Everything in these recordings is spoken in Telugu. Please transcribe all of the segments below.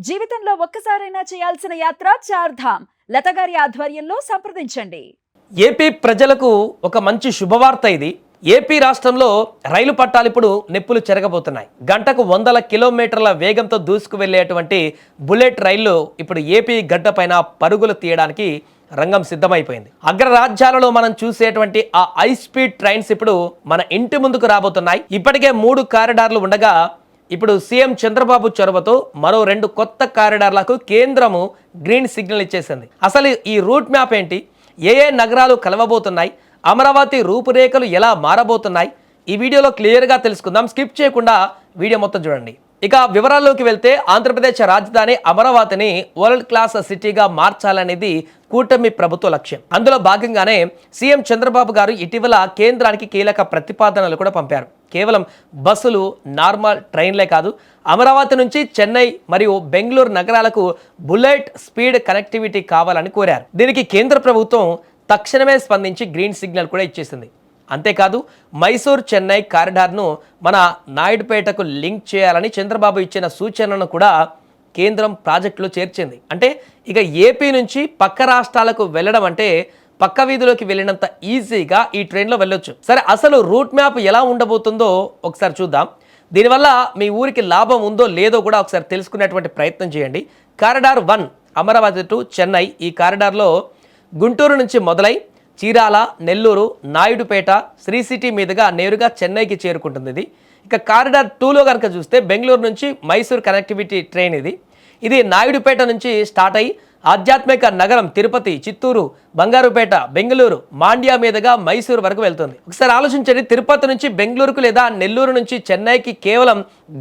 జీవితంలో ఒక్కసారైనా చేయాల్సిన యాత్ర చార్ధామ్. లతగారి ఆధ్వర్యంలో సంప్రదించండి. ఏపీ ప్రజలకు ఒక మంచి శుభవార్త ఇది. ఏపీ రాష్ట్రంలో రైలు పట్టాలు ఇప్పుడు నిప్పులు చెరగబోతున్నాయి. గంటకు 100 కిలోమీటర్ల వేగంతో దూసుకు వెళ్లేటువంటి బుల్లెట్ రైళ్లు ఇప్పుడు ఏపీ గడ్డపైన పరుగులు తీయడానికి రంగం సిద్ధమైపోయింది. అగ్రరాజ్యాలలో మనం చూసేటువంటి ఆ హై స్పీడ్ ట్రైన్స్ ఇప్పుడు మన ఇంటి ముందుకు రాబోతున్నాయి. ఇప్పటికే 3 కారిడార్లు ఉండగా ఇప్పుడు సీఎం చంద్రబాబు చొరవతో మరో 2 కొత్త కారిడార్లకు కేంద్రము గ్రీన్ సిగ్నల్ ఇచ్చేసింది. అసలు ఈ రూట్ మ్యాప్ ఏంటి, ఏ నగరాలు కలవబోతున్నాయి, అమరావతి రూపురేఖలు ఎలా మారబోతున్నాయి, ఈ వీడియోలో క్లియర్గా తెలుసుకుందాం. స్కిప్ చేయకుండా వీడియో మొత్తం చూడండి. ఇక వివరాల్లోకి వెళ్తే ఆంధ్రప్రదేశ్ రాజధాని అమరావతిని వరల్డ్ క్లాస్ సిటీగా మార్చాలనేది కూటమి ప్రభుత్వ లక్ష్యం. అందులో భాగంగానే సీఎం చంద్రబాబు గారు ఇటీవల కేంద్రానికి కీలక ప్రతిపాదనలు కూడా పంపారు. కేవలం బస్సులు, నార్మల్ ట్రైన్లే కాదు, అమరావతి నుంచి చెన్నై మరియు బెంగళూరు నగరాలకు బుల్లెట్ స్పీడ్ కనెక్టివిటీ కావాలని కోరారు. దీనికి కేంద్ర ప్రభుత్వం తక్షణమే స్పందించి గ్రీన్ సిగ్నల్ కూడా ఇచ్చేసింది. అంతేకాదు మైసూర్ చెన్నై కారిడార్ను మన నాయుడుపేటకు లింక్ చేయాలని చంద్రబాబు ఇచ్చిన సూచనను కూడా కేంద్రం ప్రాజెక్టులో చేర్చింది. అంటే ఇక ఏపీ నుంచి పక్క రాష్ట్రాలకు వెళ్ళడం అంటే పక్క వీధిలోకి వెళ్ళినంత ఈజీగా ఈ ట్రైన్లో వెళ్ళొచ్చు. సరే, అసలు రూట్ మ్యాప్ ఎలా ఉండబోతుందో ఒకసారి చూద్దాం. దీనివల్ల మీ ఊరికి లాభం ఉందో లేదో కూడా ఒకసారి తెలుసుకునేటువంటి ప్రయత్నం చేయండి. Corridor 1 Amaravati to Chennai. ఈ కారిడార్లో గుంటూరు నుంచి మొదలై చీరాల, నెల్లూరు, నాయుడుపేట, శ్రీ సిటీ మీదుగా నేరుగా చెన్నైకి చేరుకుంటుంది ఇది. ఇక కారిడార్ 2లో కనుక చూస్తే బెంగళూరు నుంచి మైసూర్ కనెక్టివిటీ ట్రైన్ ఇది నాయుడుపేట నుంచి స్టార్ట్ అయ్యి ఆధ్యాత్మిక నగరం తిరుపతి, చిత్తూరు, బంగారుపేట, బెంగళూరు, మాండ్యా మీదుగా మైసూరు వరకు వెళ్తుంది. ఒకసారి ఆలోచించండి, తిరుపతి నుంచి బెంగళూరుకు లేదా నెల్లూరు నుంచి చెన్నైకి కేవలం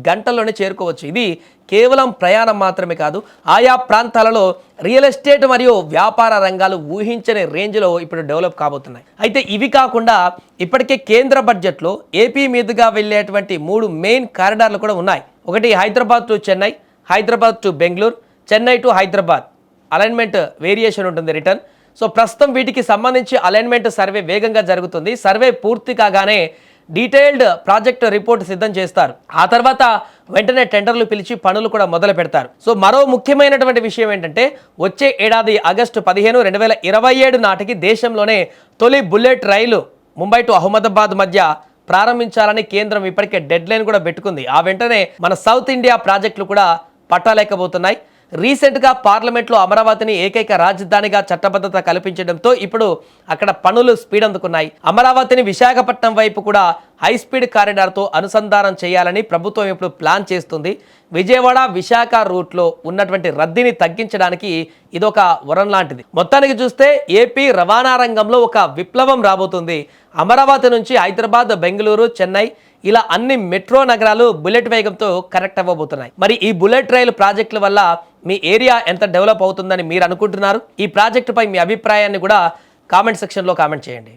గంటల్లోనే చేరుకోవచ్చు. ఇది కేవలం ప్రయాణం మాత్రమే కాదు, ఆయా ప్రాంతాలలో రియల్ ఎస్టేట్ మరియు వ్యాపార రంగాలు ఊహించని రేంజ్లో ఇప్పుడు డెవలప్ కాబోతున్నాయి. అయితే ఇవి కాకుండా ఇప్పటికే కేంద్ర బడ్జెట్లో ఏపీ మీదుగా వెళ్ళేటువంటి 3 మెయిన్ కారిడార్లు కూడా ఉన్నాయి. ఒకటి Hyderabad to Chennai, Hyderabad to Bengaluru, Chennai to Hyderabad. Alignment variation ఉంటుంది, రిటర్న్. సో ప్రస్తుతం వీటికి సంబంధించి అలైన్మెంట్ సర్వే వేగంగా జరుగుతుంది. సర్వే పూర్తి కాగానే డీటెయిల్డ్ ప్రాజెక్ట్ రిపోర్ట్ సిద్ధం చేస్తారు. ఆ తర్వాత వెంటనే టెండర్లు పిలిచి పనులు కూడా మొదలు పెడతారు. సో మరో ముఖ్యమైనటువంటి విషయం ఏంటంటే వచ్చే ఏడాది ఆగస్టు 15, 2027 నాటికి దేశంలోనే తొలి bullet rail Mumbai to Ahmedabad మధ్య ప్రారంభించాలని కేంద్రం ఇప్పటికే డెడ్ లైన్ కూడా పెట్టుకుంది. ఆ వెంటనే మన సౌత్ ఇండియా ప్రాజెక్టులు కూడా పట్టాలేకపోతున్నాయి. రీసెంట్గా పార్లమెంట్లో అమరావతిని ఏకైక రాజధానిగా చట్టబద్ధత కల్పించడంతో ఇప్పుడు అక్కడ పనులు స్పీడ్ అందుకున్నాయి. అమరావతిని విశాఖపట్నం వైపు కూడా హై స్పీడ్ కారిడార్తో అనుసంధానం చేయాలని ప్రభుత్వం ఇప్పుడు ప్లాన్ చేస్తుంది. విజయవాడ, విశాఖ రూట్లో ఉన్నటువంటి రద్దీని తగ్గించడానికి ఇదొక వరం లాంటిది. మొత్తానికి చూస్తే ఏపీ రవాణా రంగంలో ఒక విప్లవం రాబోతుంది. అమరావతి నుంచి హైదరాబాద్, బెంగళూరు, చెన్నై ఇలా అన్ని మెట్రో నగరాలు బుల్లెట్ వేగంతో కనెక్ట్ అవ్వబోతున్నాయి. మరి ఈ బుల్లెట్ రైలు ప్రాజెక్టుల వల్ల మీ ఏరియా ఎంత డెవలప్ అవుతుందని మీరు అనుకుంటున్నారు? ఈ ప్రాజెక్టుపై మీ అభిప్రాయాన్ని కూడా కామెంట్ సెక్షన్లో కామెంట్ చేయండి.